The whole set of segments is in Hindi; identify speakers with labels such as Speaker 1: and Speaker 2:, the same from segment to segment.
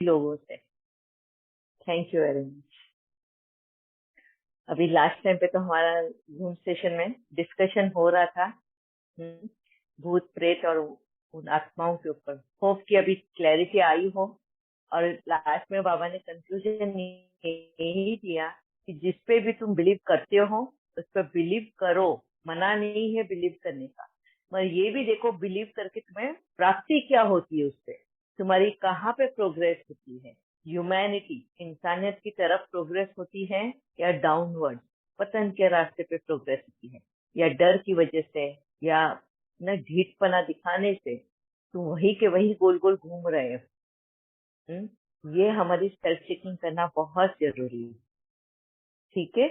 Speaker 1: लोगों से। Thank you very much. अभी लास्ट टाइम पे तो हमारा जूम सेशन में डिस्कशन हो रहा था भूत प्रेत और उन आत्माओं के ऊपर। होप कि अभी क्लैरिटी आई हो। और लास्ट में बाबा ने कंक्लूजन यही दिया कि जिस पे भी तुम बिलीव करते हो उस पर बिलीव करो, मना नहीं है बिलीव करने का, मगर ये भी देखो बिलीव करके तुम्हें प्राप्ति क्या होती है, उससे तुम्हारी कहाँ पे प्रोग्रेस होती है, ह्यूमैनिटी इंसानियत की तरफ प्रोग्रेस होती है या डाउनवर्ड पतन के रास्ते पे प्रोग्रेस होती है, या डर की वजह से या न ढीठपना दिखाने से तुम वही के वही गोल गोल घूम रहे हो। ये हमारी सेल्फ चेकिंग करना बहुत जरूरी है। ठीक है,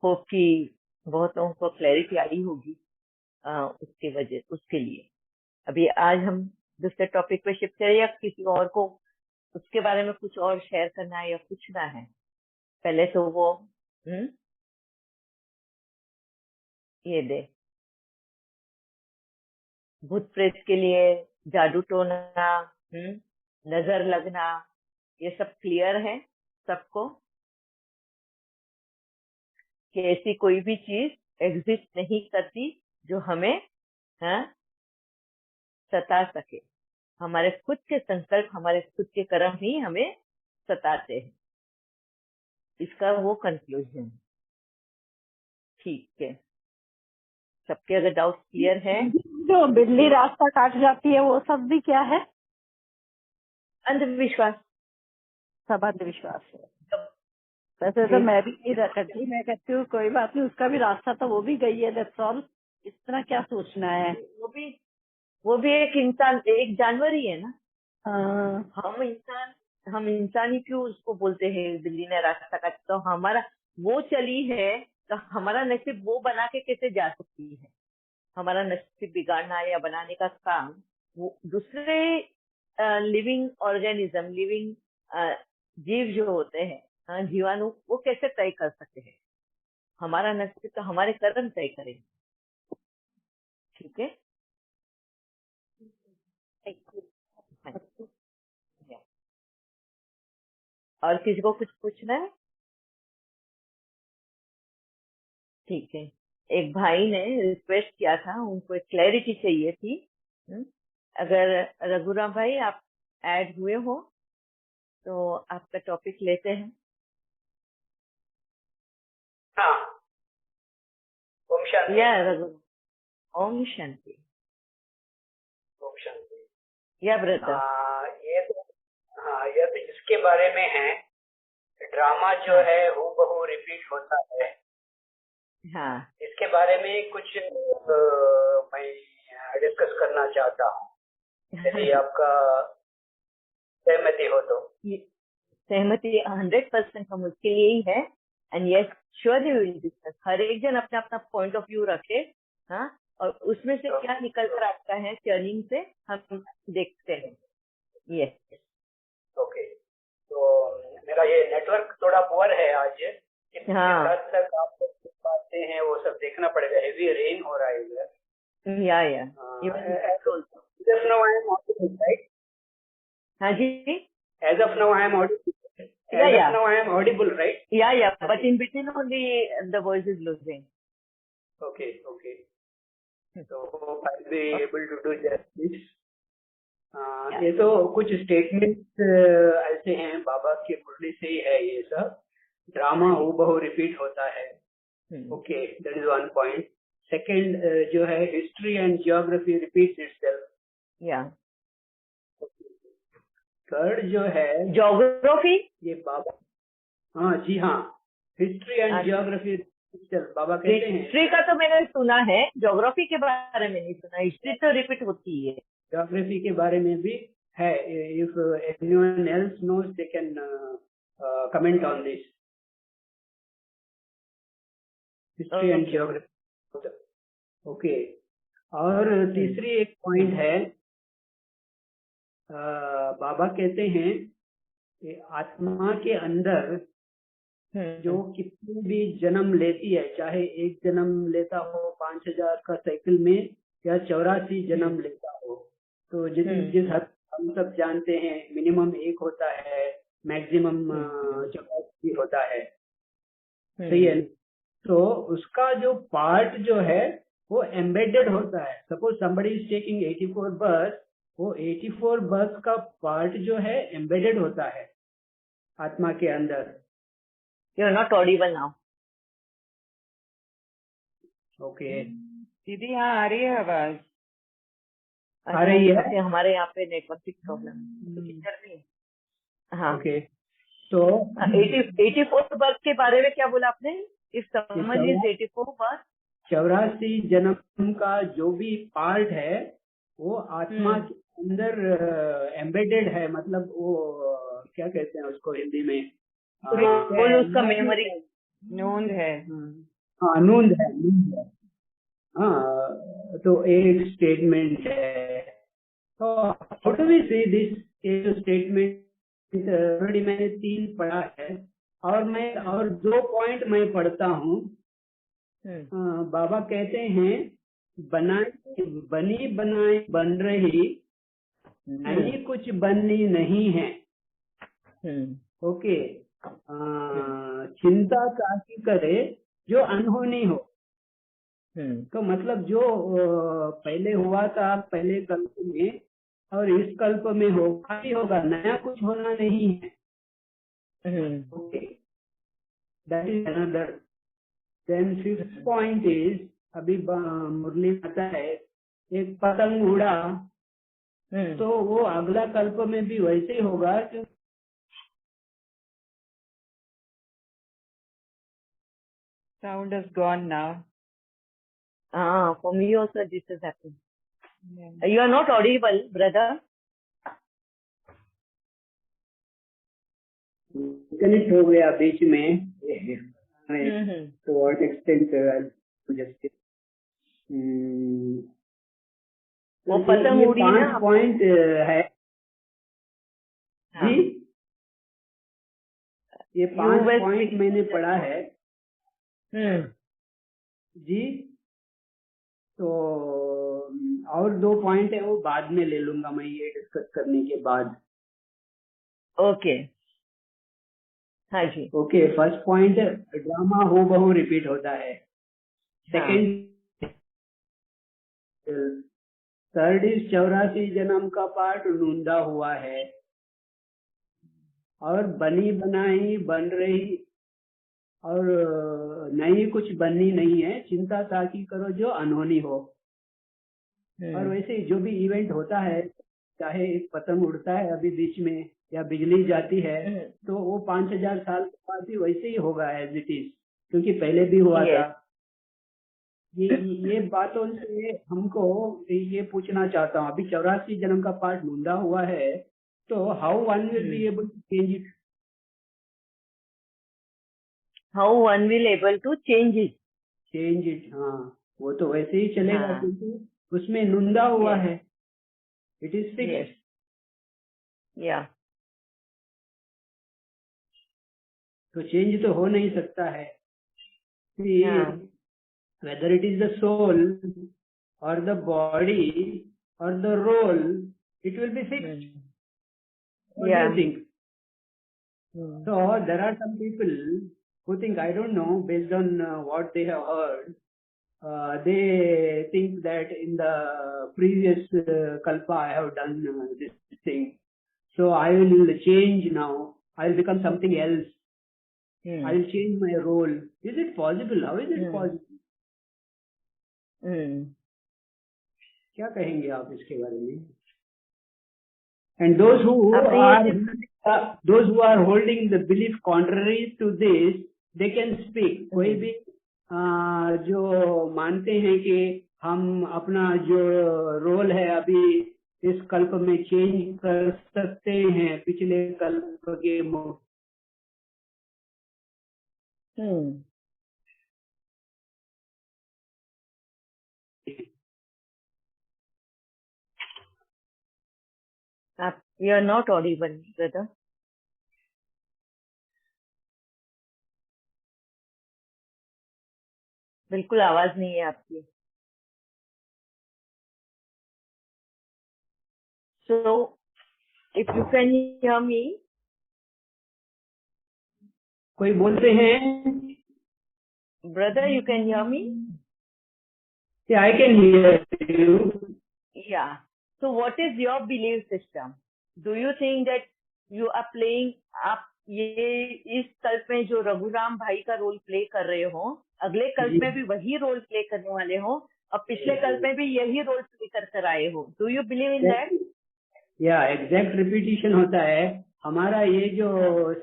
Speaker 1: होप कि बहुत लोगों को क्लैरिटी आई होगी उसके लिए। अभी आज हम दूसरे टॉपिक पे शिफ्ट करें या किसी और को उसके बारे में कुछ और शेयर करना है या पूछना है? पहले तो वो ये दे भूत प्रेत के लिए जादू टोना, नजर लगना, ये सब क्लियर है सबको कि ऐसी कोई भी चीज एग्जिस्ट नहीं करती जो हमें सता सके। हमारे खुद के संकल्प, हमारे खुद के कर्म ही हमें सताते हैं। इसका वो कंक्लूजन। ठीक है, सबके अगर डाउट क्लियर है?
Speaker 2: जो बिल्ली रास्ता काट जाती है वो सब भी क्या है?
Speaker 1: अंधविश्वास,
Speaker 2: सब अंधविश्वास है। वैसे तो मैं भी नहीं करती, मैं कहती हूँ कोई बात नहीं, उसका भी रास्ता तो वो भी गई है, दैट्स ऑल। इतना क्या सोचना है?
Speaker 1: वो भी एक इंसान, एक जानवर ही है ना।
Speaker 2: हाँ।
Speaker 1: हम इंसान ही क्यों उसको बोलते हैं बिल्ली ने रास्ता काटा? तो हमारा वो चली है तो हमारा नसीब वो बना के कैसे जा सकती है? हमारा नसीब बिगाड़ना या बनाने का काम वो दूसरे लिविंग ऑर्गेनिज्म, लिविंग जीव जो होते हैं, जीवाणु, वो कैसे तय कर सकते हैं? हमारा नसीब तो हमारे कर्म तय करेंगे। ठीक है, और किसी को कुछ पूछना है? ठीक है, एक भाई ने रिक्वेस्ट किया था, उनको एक क्लैरिटी चाहिए थी। अगर रघुराम भाई आप ऐड हुए हो तो आपका टॉपिक लेते हैं।
Speaker 3: हाँ, ओम शांति।
Speaker 1: या रघुराम, ओम शांति।
Speaker 3: ओम शांति।
Speaker 1: या ब्रदर।
Speaker 3: ये तो जिसके बारे में है, ड्रामा जो है हूबहू रिपीट होता है।
Speaker 1: हाँ,
Speaker 3: इसके बारे में कुछ मैं डिस्कस करना चाहता हूँ, यदि आपका सहमति हो तो।
Speaker 1: सहमति 100% हम उसके लिए ही है। And yes, surely we will discuss. हर एक जन अपना अपना पॉइंट ऑफ व्यू रखे, हाँ, और उसमें से क्या निकल कर आता है टर्निंग से हम देखते हैं। Yes,
Speaker 3: okay. तो मेरा ये नेटवर्क थोड़ा पुअर है आज, कितने हद तक आप पाते हैं वो सब देखना पड़ेगा। हेवी रेन हो रहा है इधर। As of now I am audible, right?
Speaker 1: हाँ जी।
Speaker 3: As of now I am audible. Now I am audible, right?
Speaker 1: Yeah. But in between only the voice is losing.
Speaker 3: Okay. So hope I'll be able to do justice. ये तो कुछ स्टेटमेंट ऐसे हैं बाबा के बोलने से ही है। ये सब ड्रामा हूबहू रिपीट होता है। Okay, that is one point. Second जो है, history and geography repeats itself.
Speaker 1: या
Speaker 3: थर्ड जो है
Speaker 1: ज्योग्राफी,
Speaker 3: ये बाबा, हाँ जी हाँ, हिस्ट्री एंड जियोग्राफी बाबा कहते हैं।
Speaker 1: हिस्ट्री का तो मैंने सुना है, ज्योग्राफी के बारे में नहीं सुना। हिस्ट्री तो रिपीट होती है।
Speaker 3: ज्योग्राफी के बारे में भी है। If anyone else knows they can comment on this. History and geography. Okay. और तीसरी एक पॉइंट है, बाबा कहते हैं कि आत्मा के अंदर जो कितनी भी जन्म लेती है, चाहे एक जन्म लेता हो 5000 का साइकिल में या 84 जन्म लेता हो, तो जिस हद हम सब जानते हैं मिनिमम 1 होता है, मैक्सिमम 84 होता है, सही है। तो उसका जो पार्ट जो है वो एम्बेडेड होता है। सपोज somebody is taking 84 बस, वो 84 बस का पार्ट जो है एम्बेडेड होता है आत्मा के अंदर।
Speaker 1: You are not audible now.
Speaker 3: Okay,
Speaker 4: दीदी यहाँ आ रही है आवाज?
Speaker 3: आ रही है?
Speaker 1: अच्छा, हमारे यहाँ पे नेटवर्क की प्रॉब्लम है। हाँ,
Speaker 3: ओके, तो
Speaker 1: 84 बर्थ के बारे में क्या बोला आपने? इफ समवन इज 84 बर्थ,
Speaker 3: 84 जन्म का जो भी पार्ट है वो आत्मा के अंदर एम्बेडेड है। मतलब वो क्या कहते हैं उसको हिंदी में?
Speaker 1: रोल उसका मेमोरी
Speaker 4: नूंद है।
Speaker 3: हाँ, नूंद है, नूंद है। हाँ, तो एक स्टेटमेंट है। तो how do we see this statement? Already मैंने 3 पढ़ा है, और 2 पॉइंट मैं पढ़ता हूँ। बाबा कहते हैं बनी बनाई बन रही, नई कुछ बननी नहीं है। ओके, चिंता ताकि करे जो अनहोनी हो। तो मतलब जो पहले हुआ था पहले कल्प में और इस कल्प में होगा ही होगा, नया कुछ होना नहीं है। Okay, that is another. Then 5th point is, अभी मुरली आता है एक पतंग उड़ा तो वो अगला कल्प में भी वैसे ही होगा।
Speaker 4: Sound is gone now.
Speaker 1: For me also this is happening. You are not audible, brother.
Speaker 3: Connect हो गया बीच में। तो व्हाट एक्सटेंट जस्ट
Speaker 1: वो पतंग उड़ी ना।
Speaker 3: 5 पॉइंट है जी, ये 5 पॉइंट मैंने पढ़ा है जी। तो और 2 पॉइंट है वो बाद में ले लूंगा मैं, ये डिस्कस करने के बाद।
Speaker 1: ओके, हाँ जी।
Speaker 3: ओके, फर्स्ट पॉइंट, ड्रामा हो बहु रिपीट होता है। सेकंड, थर्ड इज 84 जन्म का पार्ट नूंदा हुआ है, और बनी बनाई बन रही, और नई कुछ बननी नहीं है। चिंता ताकि करो जो अनहोनी हो। और वैसे जो भी इवेंट होता है, चाहे एक पतंग उड़ता है अभी बीच में या बिजली जाती है, तो वो 5000 साल के बाद भी वैसे ही होगा एज इट इज, क्योंकि पहले भी हुआ था। ये बातों से हमको ये पूछना चाहता हूँ, अभी 84 जन्म का पार्ट ढूंढा हुआ है, तो how one will be able to change it?
Speaker 1: How one will able to change it?
Speaker 3: हाँ, वो तो वैसे ही चलेगा क्योंकि उसमें नुंदा हुआ है, इट इज फिक्स्ड।
Speaker 1: या,
Speaker 3: तो चेंज तो हो नहीं सकता है। Whether it is the soul or the body or the role, it will be fixed. What do you think? So there are some people who think, I don't know, based on what they have heard, they think that in the previous kalpa I have done this thing, so I will change now, I will become something else. I will change my role. Is it possible? How is it possible? क्या कहेंगे आप इसके बारे में? And those who are holding the belief contrary to this, they can speak. कोई भी जो मानते हैं कि हम अपना जो रोल है अभी इस कल्प में चेंज कर सकते हैं पिछले कल्प के
Speaker 1: You are not audible, brother. बिल्कुल आवाज नहीं है आपकी। So If you can hear me.
Speaker 3: कोई बोलते हैं?
Speaker 1: Brother, you can hear me?
Speaker 3: Yeah, I can hear you.
Speaker 1: Yeah. So what is your belief system? Do you think that you are playing, आप ये इस कल्प में जो रघुराम भाई का रोल प्ले कर रहे हो, अगले कल्प में भी वही रोल प्ले करने वाले हो, और पिछले कल्प में भी यही रोल प्ले कर आए हो? Do you believe in that?
Speaker 3: या एग्जैक्ट रिपीटिशन होता है। हमारा ये जो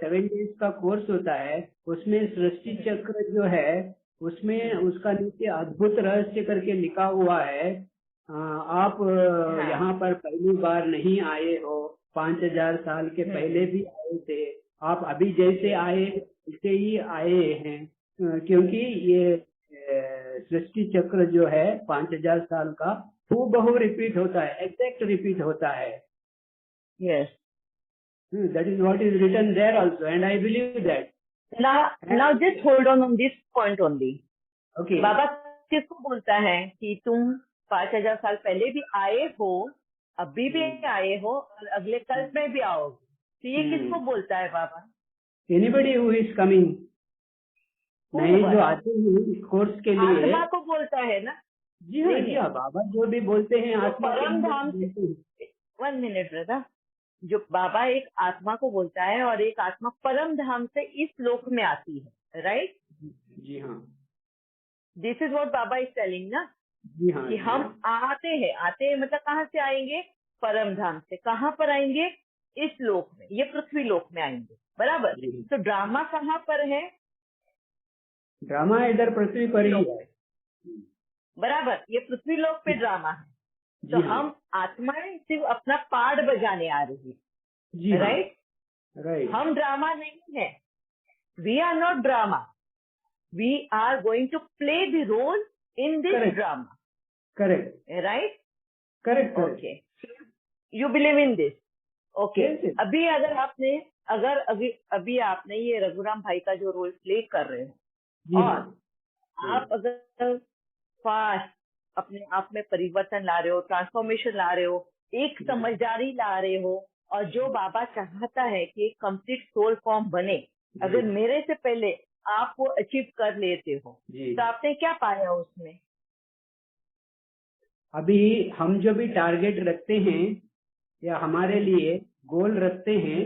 Speaker 3: 7 days का कोर्स होता है उसमें सृष्टि चक्र जो है उसमें उसका नीचे अद्भुत रहस्य करके लिखा हुआ है। आप यहाँ पर पहली बार नहीं आए हो, 5000 साल के पहले भी आए थे। आप अभी जैसे आए वैसे ही आए हैं, क्योंकि ये सृष्टि चक्र जो है 5000 साल का हूबहू रिपीट होता है, एग्जैक्ट रिपीट होता है।
Speaker 1: Yes.
Speaker 3: That is what is written there also, and I believe that.
Speaker 1: Now just hold on this point only.
Speaker 3: Okay.
Speaker 1: बाबा किसको बोलता है कि तुम 5000 साल पहले भी आए हो, अभी भी आए हो, और अगले कल्प में भी आओगे? तो ये किसको बोलता है बाबा?
Speaker 3: Anybody who is coming. नहीं, जो आते हैं कोर्स के लिए
Speaker 1: आत्मा को बोलता है ना?
Speaker 3: जी हाँ, जी हाँ, बाबा जो भी बोलते हैं आत्मा
Speaker 1: परम धाम से। 1 minute ब्रदर, जो बाबा एक आत्मा को बोलता है और एक आत्मा परम धाम से इस लोक में आती है, राइट?
Speaker 3: जी हाँ,
Speaker 1: this is what Baba is telling ना,
Speaker 3: जी हाँ,
Speaker 1: कि हम आते हैं मतलब कहाँ से आएंगे? परम धाम से। कहाँ पर आएंगे? इस लोक में, ये पृथ्वी लोक में आएंगे, बराबर? तो ड्रामा कहाँ पर है?
Speaker 3: ड्रामा इधर पृथ्वी पर ही है,
Speaker 1: बराबर, ये पृथ्वी लोक पे ड्रामा है। तो हम आत्माएं सिर्फ अपना पार्ट बजाने आ रही है, राइट?
Speaker 3: राइट।
Speaker 1: हम ड्रामा नहीं है, we are not drama, we are going to play the role in this drama.
Speaker 3: Correct,
Speaker 1: right?
Speaker 3: Correct.
Speaker 1: Okay, you believe in this? Okay. अभी अगर आपने अभी आपने ये रघुराम भाई का जो रोल प्ले कर रहे हो, और आप अगर फास्ट अपने आप में परिवर्तन ला रहे हो, ट्रांसफॉर्मेशन ला रहे हो, एक समझदारी ला रहे हो, और जो बाबा चाहता है कि एक कंप्लीट सोल फॉर्म बने, अगर मेरे से पहले आप वो अचीव कर लेते हो, तो आपने क्या पाया उसमें?
Speaker 3: अभी हम जो भी टारगेट रखते हैं या हमारे लिए गोल रखते हैं,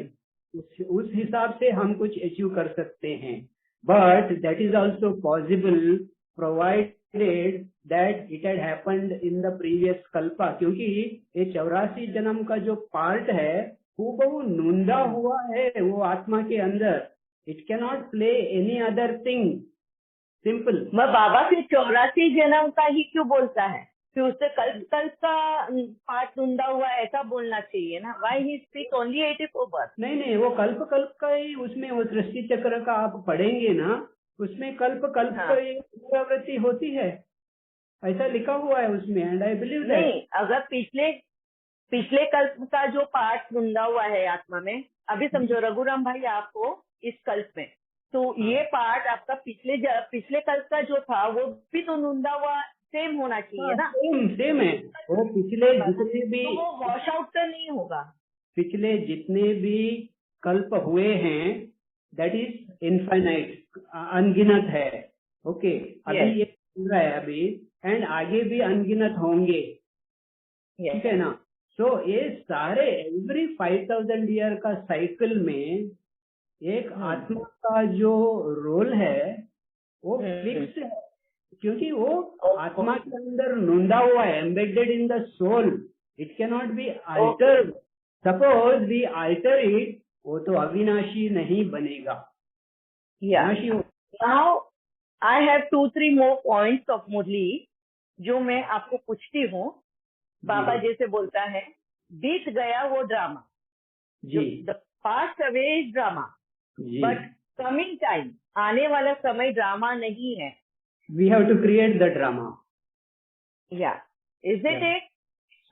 Speaker 3: उस हिसाब से हम कुछ अचीव कर सकते हैं। But that is also possible provided that it had happened in the previous Kalpa, क्योंकि ये 84 जन्म का जो पार्ट है वो बहुत नूंदा हुआ है वो आत्मा के अंदर। It can not play any other thing. Simple.
Speaker 1: मैं बाबा से 84 जन्म का ही क्यों बोलता है? फिर उससे कल्प का पार्ट नूंदा हुआ है ऐसा बोलना चाहिए ना। Why he speak only 84 birth?
Speaker 3: नहीं, वो कल्प का ही उसमें वो सृष्टि चक्र का आप पढ़ेंगे ना, उसमें कल्प की पुनरावृत्ति होती है, ऐसा लिखा हुआ है उसमें। And I believe that.
Speaker 1: नहीं, अगर पिछले कल्प का जो पार्ट नूंदा हुआ है आत्मा में, अभी समझो रघुराम भाई आपको इस कल्प में, तो ये पार्ट आपका पिछले कल्प का जो था वो भी तो नूंदा हुआ सेम होना चाहिए ना।
Speaker 3: सेम है वो। पिछले जितने भी
Speaker 1: तो वो वॉश आउट तो नहीं होगा।
Speaker 3: पिछले जितने भी कल्प हुए हैं दैट इज इनफाइनाइट, अनगिनत है। ओके, अभी ये चल रहा है अभी, एंड आगे भी अनगिनत होंगे, ठीक है ना। सो ये सारे एवरी 5000 ईयर का साइकिल में एक आत्मा का जो रोल है वो फिक्स है, क्योंकि वो आत्मा के अंदर नूंदा हुआ है, embedded in the soul. It can not be altered. Suppose we alter it, वो तो अविनाशी नहीं बनेगा।
Speaker 1: Now I have 2-3 more points of Murli जो मैं आपको पूछती हूँ। बाबा जैसे बोलता है, बीत गया वो drama, the passed away is drama, but coming time, आने वाला समय ड्रामा नहीं है।
Speaker 3: We have to create the drama.
Speaker 1: Yeah. Is it it?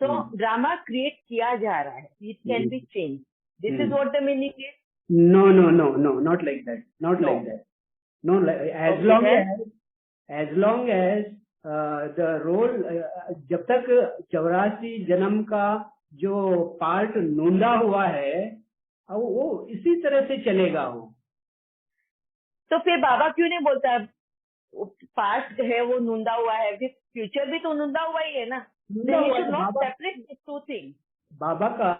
Speaker 1: So drama create किया जा रहा है. It can be changed. This is what the meaning is.
Speaker 3: No, not like that. Not like that. No, as long as the role, जब तक 84 जन्म का जो पार्ट नोंदा हुआ है वो इसी तरह से चलेगा वो।
Speaker 1: तो फिर बाबा क्यों नहीं बोलता पास्ट है वो नूंदा हुआ है, फिर फ्यूचर भी तो नूंदा हुआ ही है ना।
Speaker 3: नूंदा हुआ है,
Speaker 1: not
Speaker 3: Baba
Speaker 1: separate this two things.
Speaker 3: Baba का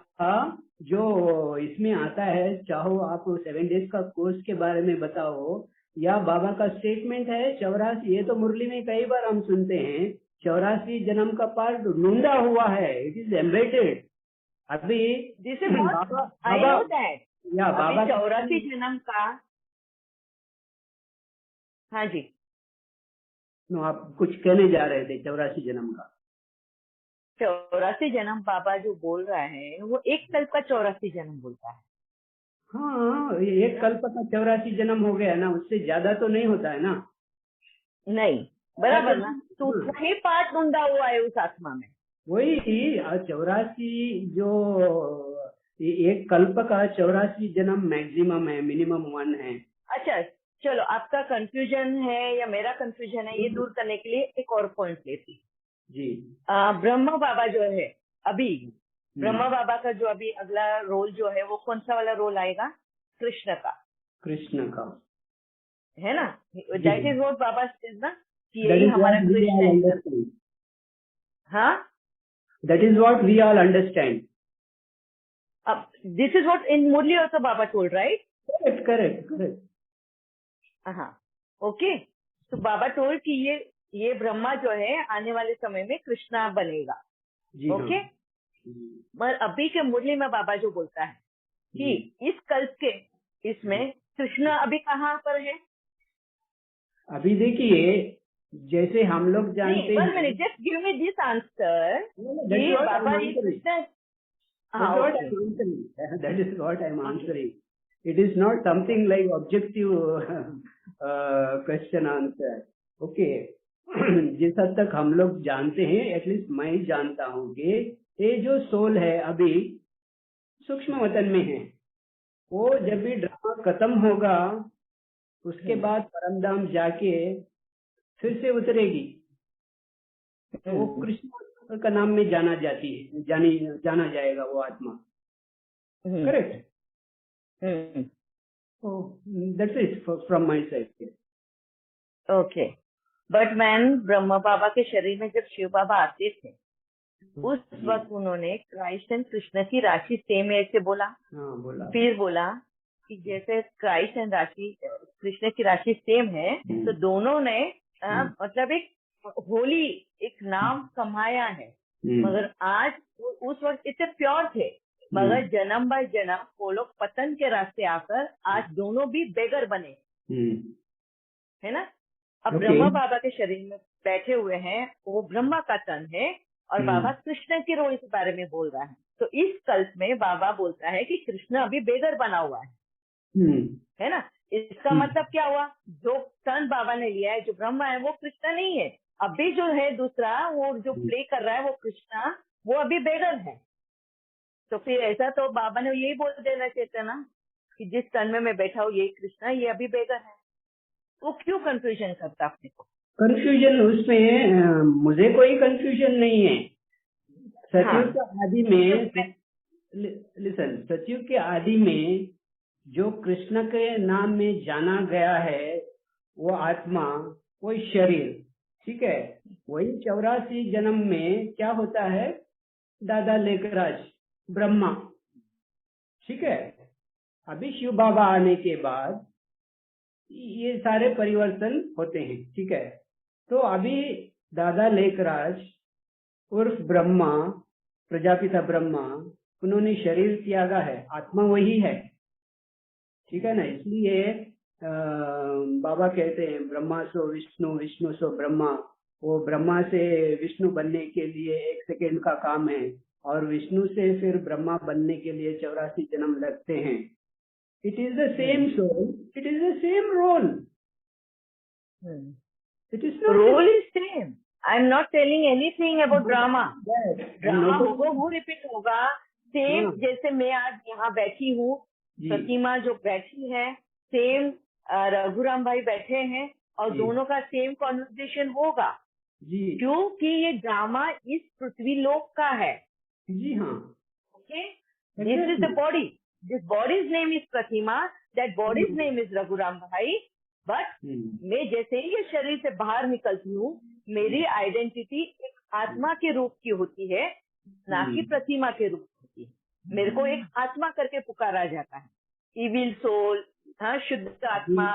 Speaker 3: जो इसमें आता है, चाहो आप 7 डेज का कोर्स के बारे में बताओ या बाबा का स्टेटमेंट है 84, ये तो मुरली में कई बार हम सुनते हैं 84 जन्म का पार्ट नूंदा हुआ है, इट इज एम्बेडेड। अभी
Speaker 1: this is what I know that.
Speaker 3: या बाबा
Speaker 1: 84 जन्म का, हाँ जी
Speaker 3: आप कुछ कहने जा रहे थे 84 जन्म का।
Speaker 1: 84 जन्म बाबा जो बोल रहा है वो एक कल्प का 84 जन्म बोलता है।
Speaker 3: हाँ, एक कल्प का 84 जन्म हो गया ना, उससे ज्यादा तो नहीं होता है ना।
Speaker 1: नहीं, बराबर ना। तो वही पार्ट नूंदा हुआ है उस आत्मा में।
Speaker 3: वही 84 जो एक कल्प का 84 जन्म मैक्सिमम है, मिनिमम 1 है।
Speaker 1: अच्छा चलो, आपका कंफ्यूजन है या मेरा कंफ्यूजन है, ये दूर करने के लिए एक और पॉइंट लेती
Speaker 3: जी।
Speaker 1: ब्रह्मा बाबा जो है अभी, ब्रह्मा बाबा का जो अभी अगला रोल जो है वो कौन सा वाला रोल आएगा? कृष्ण का।
Speaker 3: कृष्ण का
Speaker 1: है ना, that is what Baba says ना कि
Speaker 3: That
Speaker 1: यही
Speaker 3: is
Speaker 1: हमारा
Speaker 3: what we all
Speaker 1: कृष्ण है।
Speaker 3: understand.
Speaker 1: हाँ,
Speaker 3: That is what we all understand.
Speaker 1: अब this is what in Murli also Baba told, right?
Speaker 3: Correct.
Speaker 1: हाँ, ओके। तो बाबा टोल्ड कि ये ब्रह्मा जो है आने वाले समय में कृष्णा बनेगा।
Speaker 3: जी
Speaker 1: ओके।
Speaker 3: हाँ।
Speaker 1: मगर अभी के मुरली में बाबा जो बोलता है कि इस कल्प के इसमें कृष्ण अभी कहाँ पर है?
Speaker 3: अभी देखिए, जैसे हम लोग जानते
Speaker 1: नहीं, 1
Speaker 3: हैं,
Speaker 1: minute, just give me this answer
Speaker 3: That's
Speaker 1: कि
Speaker 3: what I'm
Speaker 1: बाबा ये
Speaker 3: answering.
Speaker 1: कृष्ण। हाँ,
Speaker 3: That's what
Speaker 1: okay.
Speaker 3: I'm answering. That is what I'm answering. It is not something like objective question answer. Okay. जिस हद तक हम लोग जानते हैं, एटलीस्ट मैं ही जानता हूँ कि ये जो सोल है अभी सूक्ष्म वतन में है, वो जब भी ड्रामा खत्म होगा उसके बाद परमधाम जाके फिर से उतरेगी, तो वो कृष्ण का नाम में जाना जाएगा वो आत्मा। Correct. That's it from my side.
Speaker 1: Okay, but man Brahma Baba के शरीर में जब शिव बाबा आते थे उस वक्त उन्होंने क्राइस्ट एंड कृष्ण की राशि सेम है ऐसे बोला।
Speaker 3: हाँ, बोला।
Speaker 1: फिर बोला कि जैसे क्राइस्ट एंड राशि कृष्ण की राशि सेम है, तो दोनों ने मतलब एक होली एक नाम कमाया है। मगर आज उस वक्त इतने प्योर थे, मगर जन्म बाय जन्म वो लोग पतन के रास्ते आकर आज दोनों भी बेगर बने, है ना। अब ब्रह्मा बाबा के शरीर में बैठे हुए हैं, वो ब्रह्मा का तन है और बाबा कृष्ण के रोल के बारे में बोल रहा है। तो इस कल्प में बाबा बोलता है कि कृष्ण अभी बेगर बना हुआ है ना। इसका मतलब क्या हुआ? जो तन बाबा ने लिया है, जो ब्रह्मा है, वो कृष्ण नहीं है। अभी जो है दूसरा, वो जो प्ले कर रहा है वो कृष्णा, वो अभी बेगर है। तो फिर ऐसा तो बाबा ने यही बोल देना चाहिए ना कि जिस तन में मैं बैठा हूँ यही कृष्णा, ये अभी बेगर है। वो क्यों कंफ्यूजन करता अपने को?
Speaker 3: कंफ्यूजन उसमें मुझे कोई कंफ्यूजन नहीं है। सतयुग के आदि में लिसन, सतयुग के आदि में जो कृष्ण के नाम में जाना गया है वो आत्मा, वही शरीर, ठीक है। वही 84 जन्म में क्या होता है? दादा लेखराज ब्रह्मा, ठीक है। अभी शिव बाबा आने के बाद ये सारे परिवर्तन होते हैं, ठीक है। तो अभी दादा लेखराज उर्फ ब्रह्मा, प्रजापिता ब्रह्मा, उन्होंने शरीर त्यागा है, आत्मा वही है, ठीक है ना। इसलिए बाबा कहते हैं ब्रह्मा सो विष्णु, विष्णु सो ब्रह्मा। वो ब्रह्मा से विष्णु बनने के लिए 1 सेकेंड का काम है और विष्णु से फिर ब्रह्मा बनने के लिए 84 जन्म लगते हैं। It is the same soul, it is the same role. It is not
Speaker 1: role is same. I am not telling anything about drama. Drama होगा वो रिपीट होगा सेम। जैसे मैं आज यहाँ बैठी हूँ, प्रतिमा जो बैठी है, सेम रघुराम भाई बैठे हैं और दोनों का सेम कॉन्वर्सेशन होगा जी, क्योंकि ये ड्रामा इस पृथ्वी लोक का है।
Speaker 3: जी हाँ,
Speaker 1: Okay, this is the body. This body's name is Pratima. That body's name is Raghuram Bhai. But मैं जैसे ही ये शरीर से बाहर निकलती हूँ, मेरी आइडेंटिटी एक आत्मा के रूप की होती है, ना कि प्रतिमा के रूप होती है। मेरे को एक आत्मा करके पुकारा जाता है, इविल सोल, हाँ, शुद्ध आत्मा,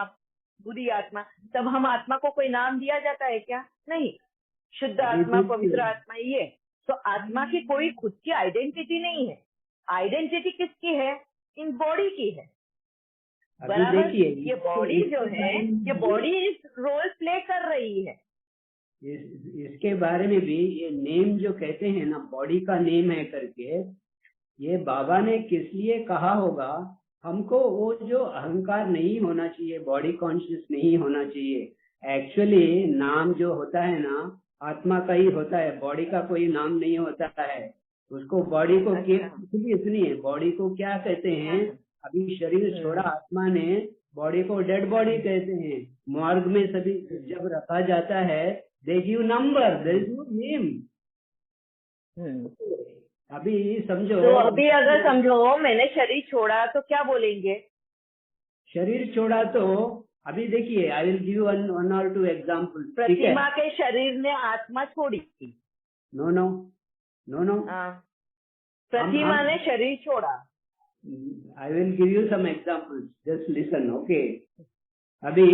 Speaker 1: बुरी आत्मा। तब हम आत्मा को कोई नाम दिया जाता है क्या? नहीं। शुद्ध आत्मा, पवित्र आत्मा, ये तो आत्मा की कोई खुद की आइडेंटिटी नहीं है। आइडेंटिटी किसकी है? इन बॉडी की है। बराबर। ये बॉडी जो है, ये बॉडी इस रोल प्ले कर रही है।
Speaker 3: इसके बारे में भी ये नेम जो कहते हैं ना, बॉडी का नेम है करके, ये बाबा ने किस लिए कहा होगा? हमको वो जो अहंकार नहीं होना चाहिए, बॉडी कॉन्शियस नहीं होना चाहिए। एक्चुअली नाम जो होता है ना, आत्मा का ही होता है, बॉडी का कोई नाम नहीं होता है। उसको बॉडी को सुनिए, बॉडी को क्या कहते हैं? अभी शरीर छोड़ा आत्मा ने, बॉडी को डेड बॉडी कहते हैं। मॉर्ग में सभी जब रखा जाता है, they give number, there is no name. अभी समझो,
Speaker 1: तो अभी अगर समझो मैंने शरीर छोड़ा तो क्या बोलेंगे?
Speaker 3: शरीर छोड़ा तो अभी देखिए, आई विल गिव वन और टू एग्जाम्पल।
Speaker 1: प्रतिमा के शरीर ने आत्मा छोड़ी थी।
Speaker 3: No no no no,
Speaker 1: Pratima ने शरीर छोड़ा।
Speaker 3: I will give you some example, just listen, okay. अभी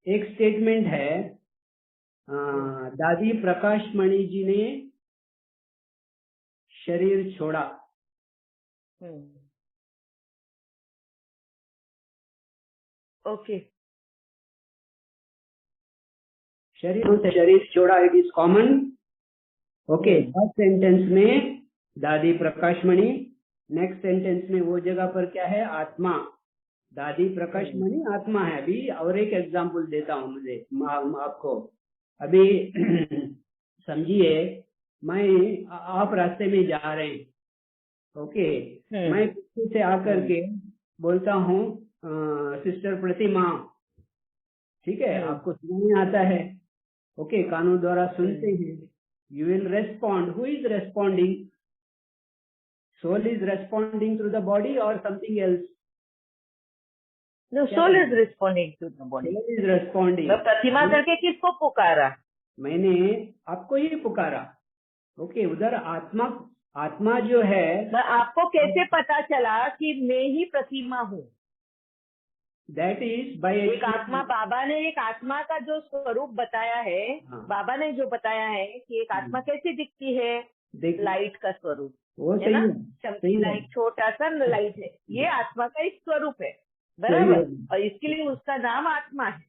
Speaker 3: एक स्टेटमेंट है, दादी प्रकाश मणि जी ने शरीर छोड़ा।
Speaker 1: ओके,
Speaker 3: शरीर छोड़ा, it is common. Okay, first sentence में दादी प्रकाश मणि, नेक्स्ट सेंटेंस में वो जगह पर क्या है? आत्मा। दादी प्रकाश मणि आत्मा है। अभी और एक एग्जाम्पल देता हूँ मुझे आपको। अभी समझिए, मैं आप रास्ते में जा रहे हैं, ओके, मैं पीछे से आकर के बोलता हूँ सिस्टर प्रतिमा, ठीक है, आपको सुनने आता है, ओके, कानों द्वारा सुनते हैं, you will respond. Who is responding? Soul is responding through the body और something else?
Speaker 1: No, soul is responding to the body.
Speaker 3: Soul is responding.
Speaker 1: मैं प्रतिमा करके किसको पुकारा?
Speaker 3: मैंने आपको ही पुकारा, ओके। उधर आत्मा जो है,
Speaker 1: आपको कैसे पता चला कि मैं ही प्रतिमा हूँ?
Speaker 3: दैट इज बाय
Speaker 1: एक आत्मा, बाबा ने एक आत्मा का जो स्वरूप बताया है, बाबा ने जो बताया है कि एक आत्मा कैसी दिखती है? लाइट का स्वरूप,
Speaker 3: वो
Speaker 1: है ना? चमकी लाइट, छोटा सा लाइट है, ये आत्मा का एक स्वरूप है, बराबर। और इसके लिए उसका नाम आत्मा है।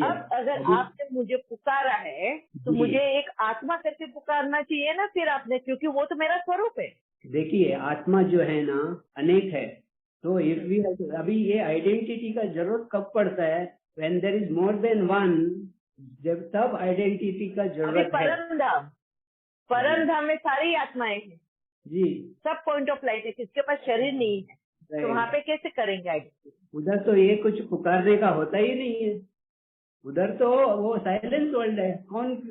Speaker 1: अब अगर आपने मुझे पुकारा है तो मुझे एक आत्मा करके पुकारना चाहिए ना फिर आपने, क्योंकि वो तो मेरा स्वरूप है।
Speaker 3: देखिए, आत्मा जो है ना अनेक है, तो इफ वी अभी ये आइडेंटिटी का जरूरत कब पड़ता है? When there is more than one, जब तब आइडेंटिटी का जरूरत है।
Speaker 1: परम धाम में सारी आत्माएं हैं
Speaker 3: जी,
Speaker 1: सब पॉइंट ऑफ लाइट है, किसके पास शरीर नहीं है, तो वहाँ पे कैसे करेंगे आइडेंटिटी?
Speaker 3: उधर तो ये कुछ पुकारने का होता ही नहीं है, उधर तो वो साइलेंस वर्ल्ड है,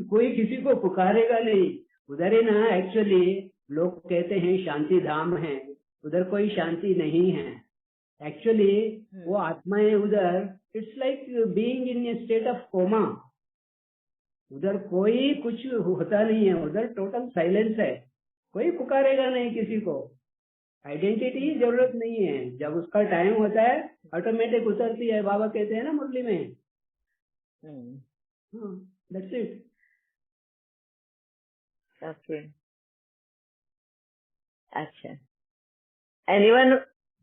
Speaker 3: कोई किसी को पुकारेगा नहीं उधर। ही ना एक्चुअली लोग कहते हैं शांति धाम है, उधर कोई शांति नहीं है। एक्चुअली वो आत्माएं उधर, it's like being in a state of coma. उधर कोई कुछ होता नहीं है, उधर टोटल साइलेंस है, कोई पुकारेगा नहीं किसी को। आइडेंटिटी की जरूरत नहीं है, जब उसका टाइम होता है ऑटोमेटिक उतरती है। बाबा कहते हैं ना मुरली में, दैट्स इट।
Speaker 1: ओके, अच्छा, एनीवन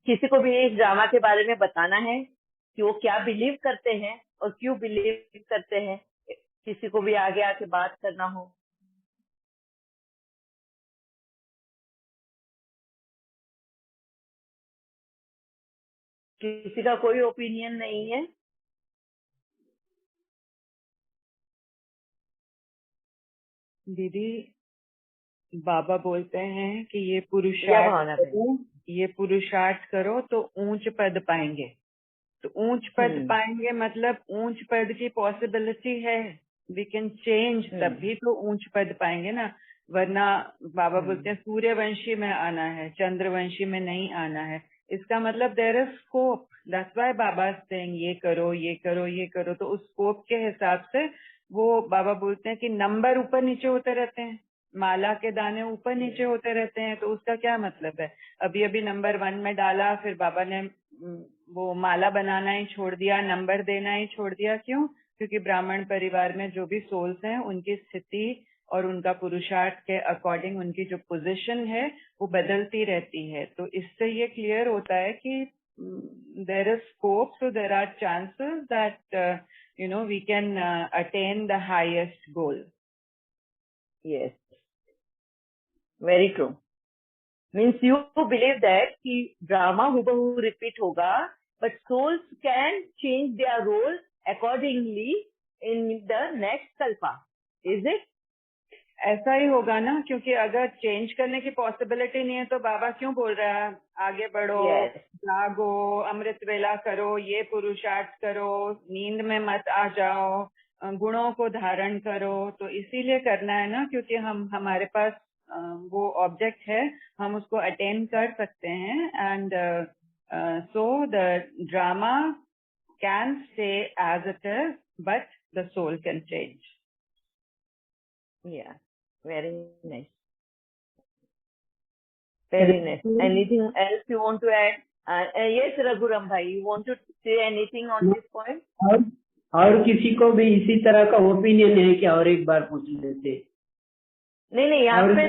Speaker 1: किसी को भी इस ड्रामा के बारे में बताना है कि वो क्या बिलीव करते हैं और क्यों बिलीव करते हैं? किसी को भी आगे आके बात करना हो? किसी का कोई ओपिनियन नहीं है?
Speaker 4: दीदी, बाबा बोलते हैं कि ये पुरुषार्थ करो तो ऊंच पद पाएंगे। तो ऊंच पद पाएंगे मतलब ऊंच पद की पॉसिबिलिटी है, वी कैन चेंज, तभी तो ऊंच पद पाएंगे ना। वरना बाबा बोलते हैं सूर्यवंशी में आना है, चंद्रवंशी में नहीं आना है। इसका मतलब there is scope, that's why Baba saying ये करो ये करो ये करो। तो उस स्कोप के हिसाब से वो बाबा बोलते हैं कि नंबर ऊपर नीचे होते रहते हैं, माला के दाने ऊपर नीचे होते रहते हैं। तो उसका क्या मतलब है? अभी अभी नंबर 1 में डाला, फिर बाबा ने वो माला बनाना ही छोड़ दिया, नंबर देना ही छोड़ दिया। क्यों? क्योंकि ब्राह्मण परिवार में जो भी सोल्स हैं उनकी स्थिति और उनका पुरुषार्थ के अकॉर्डिंग उनकी जो पोजीशन है वो बदलती रहती है। तो इससे ये क्लियर होता है कि there is scope, so there are chances that we can attain the highest goal.
Speaker 1: Yes, very true. Means you believe that कि drama हुबहू repeat होगा, but souls can change their role accordingly in the next kalpa. Is it?
Speaker 4: ऐसा ही होगा ना, क्योंकि अगर चेंज करने की पॉसिबिलिटी नहीं है तो बाबा क्यों बोल रहा है आगे बढ़ो,
Speaker 1: Yes.
Speaker 4: जागो, अमृत वेला करो, ये पुरुषार्थ करो, नींद में मत आ जाओ, गुणों को धारण करो। तो इसीलिए करना है ना, क्योंकि हमारे पास वो ऑब्जेक्ट है, हम उसको अटेन कर सकते हैं। And so the drama can stay as it is, but the soul can change.
Speaker 1: Yeah, very nice. Very nice. Anything else you want to add? Yes, Raghuram bhai, you want to say anything on this point?
Speaker 3: और किसी को भी इसी तरह का ओपिनियन है कि और एक बार पूछ लेते?
Speaker 1: नहीं, यहाँ
Speaker 3: और
Speaker 1: पे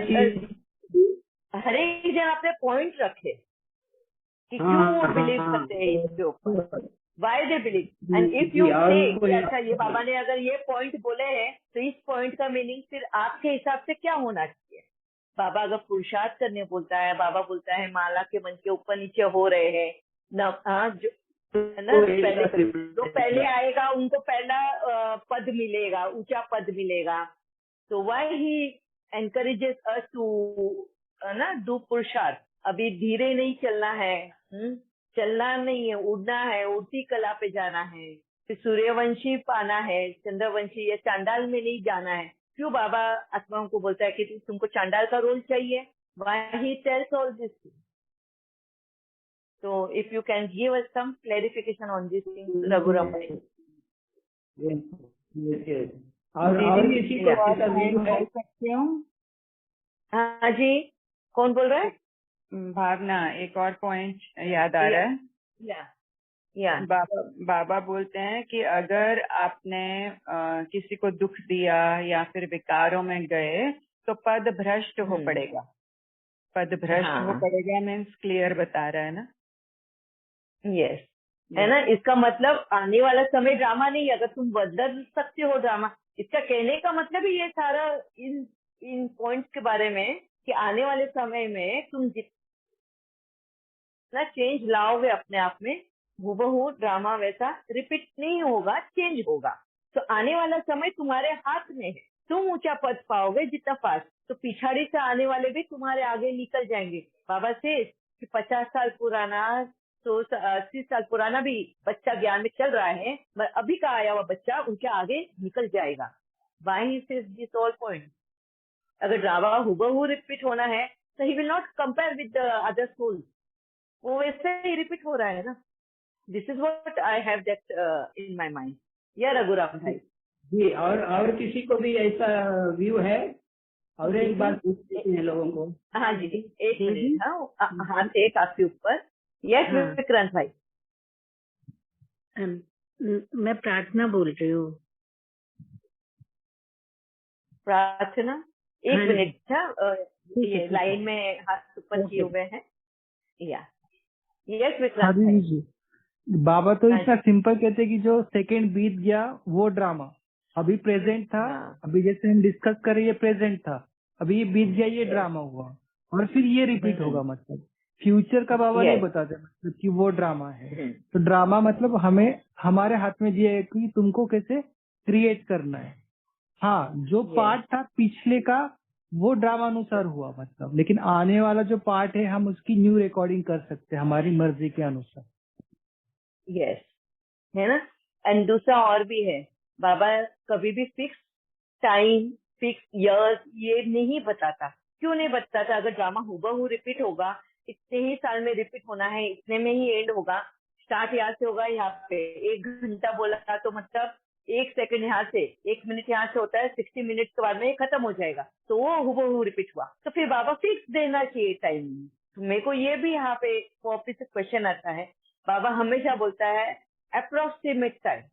Speaker 1: हर एक जन अपने पॉइंट रखे कि क्यों वो बिलीव करते हैं इसके ऊपर, why they believe. And if you से अच्छा ये बाबा ने अगर ये पॉइंट बोले हैं तो इस पॉइंट का मीनिंग फिर आपके हिसाब से क्या होना चाहिए? बाबा अगर पुरुषार्थ करने बोलता है, बाबा बोलता है माला के मन के ऊपर नीचे हो रहे हैं न, जो पहले आएगा उनको पहला पद मिलेगा, ऊंचा पद मिलेगा। तो why he encourages us to do पुरुषार्थ। अभी धीरे नहीं चलना है, चलना नहीं है, उड़ना है, उड़ती कला पे जाना है, फिर सूर्यवंशी पाना है, चंद्रवंशी या चांडाल में नहीं जाना है। क्यों बाबा आत्माओं को बोलता है कि तुमको चांडाल का रोल चाहिए? Why he tells all this? So if you can give us some clarification on this thing, Raghuram bhai.
Speaker 3: Yes. और किसी को ऐसा व्यू है?
Speaker 1: हाँ जी, कौन बोल रहा है?
Speaker 4: भावना, एक और पॉइंट याद आ रहा है। बाबा बोलते हैं कि अगर आपने किसी को दुख दिया या फिर विकारों में गए तो पद भ्रष्ट हो पड़ेगा। पद भ्रष्ट हो पड़ेगा मीन्स क्लियर बता रहा है ना।
Speaker 1: यस, है ना। इसका मतलब आने वाला समय ड्रामा नहीं, अगर तुम बदल सकते हो ड्रामा। इसका कहने का मतलब ही ये सारा इन पॉइंट्स के बारे में कि आने वाले समय में तुम जितना चेंज लाओगे अपने आप में, हुबहू ड्रामा वैसा रिपीट नहीं होगा, चेंज होगा। तो आने वाला समय तुम्हारे हाथ में है, तुम ऊंचा पद पाओगे जितना फास्ट, तो पिछाड़ी से आने वाले भी तुम्हारे आगे निकल जाएंगे। बाबा से कि 50 साल पुराना तो 80 साल पुराना भी बच्चा ज्ञान में चल रहा है, अभी का आया हुआ बच्चा उनके आगे निकल जाएगा। Why say this all point. अगर ड्रामा हुबहू रिपीट होना है तो he will not compare with the other souls, वो वैसे ही रिपीट हो रहा है ना। This is what I have that in my mind. या रघुराम भाई
Speaker 3: जी, और किसी को भी ऐसा व्यू है? और एक बात पूछते हैं लोगों को।
Speaker 1: हाँ जी, एक मिनट। हाँ, हाथ एक आपके ऊपर। यस विक्रांत भाई।
Speaker 2: मैं प्रार्थना बोल रही हूँ।
Speaker 1: प्रार्थना, एक मिनट था, ये लाइन में हाथ ऊपर किए हुए हैं। या यस विक्रांत भाई।
Speaker 5: बाबा तो इतना सिंपल कहते कि जो सेकंड बीत गया वो ड्रामा, अभी प्रेजेंट था, अभी जैसे हम डिस्कस कर रहे ये प्रेजेंट था, अभी ये बीत गया, ये ड्रामा हुआ और फिर ये रिपीट होगा। मतलब फ्यूचर का बाबा नहीं बताते मतलब कि वो ड्रामा है। तो ड्रामा मतलब हमें हमारे हाथ में दिया है कि तुमको कैसे क्रिएट करना है। हाँ, जो पार्ट था पिछले का वो ड्रामा अनुसार हुआ मतलब, लेकिन आने वाला जो पार्ट है हम उसकी न्यू रिकॉर्डिंग कर सकते हैं हमारी मर्जी के अनुसार।
Speaker 1: यस, है ना। एंड दूसरा और भी है, बाबा कभी भी फिक्स टाइम फिक्स ईयर्स ये नहीं बताता। क्यों नहीं बताता? अगर ड्रामा हुबहू रिपीट होगा, इतने ही साल में रिपीट होना है, इतने में ही एंड होगा, स्टार्ट यहाँ से होगा, यहाँ पे 1 घंटा बोला तो मतलब 1 सेकंड यहाँ से 1 मिनट यहाँ से होता है, 60 मिनट के बाद में ये खत्म हो जाएगा, तो वो हुबहू रिपीट हुआ। तो फिर बाबा फिक्स देना चाहिए टाइम। तो मेरे को ये भी यहाँ पे वापिस क्वेश्चन आता है, बाबा हमेशा बोलता है अप्रोक्सीमेट टाइम,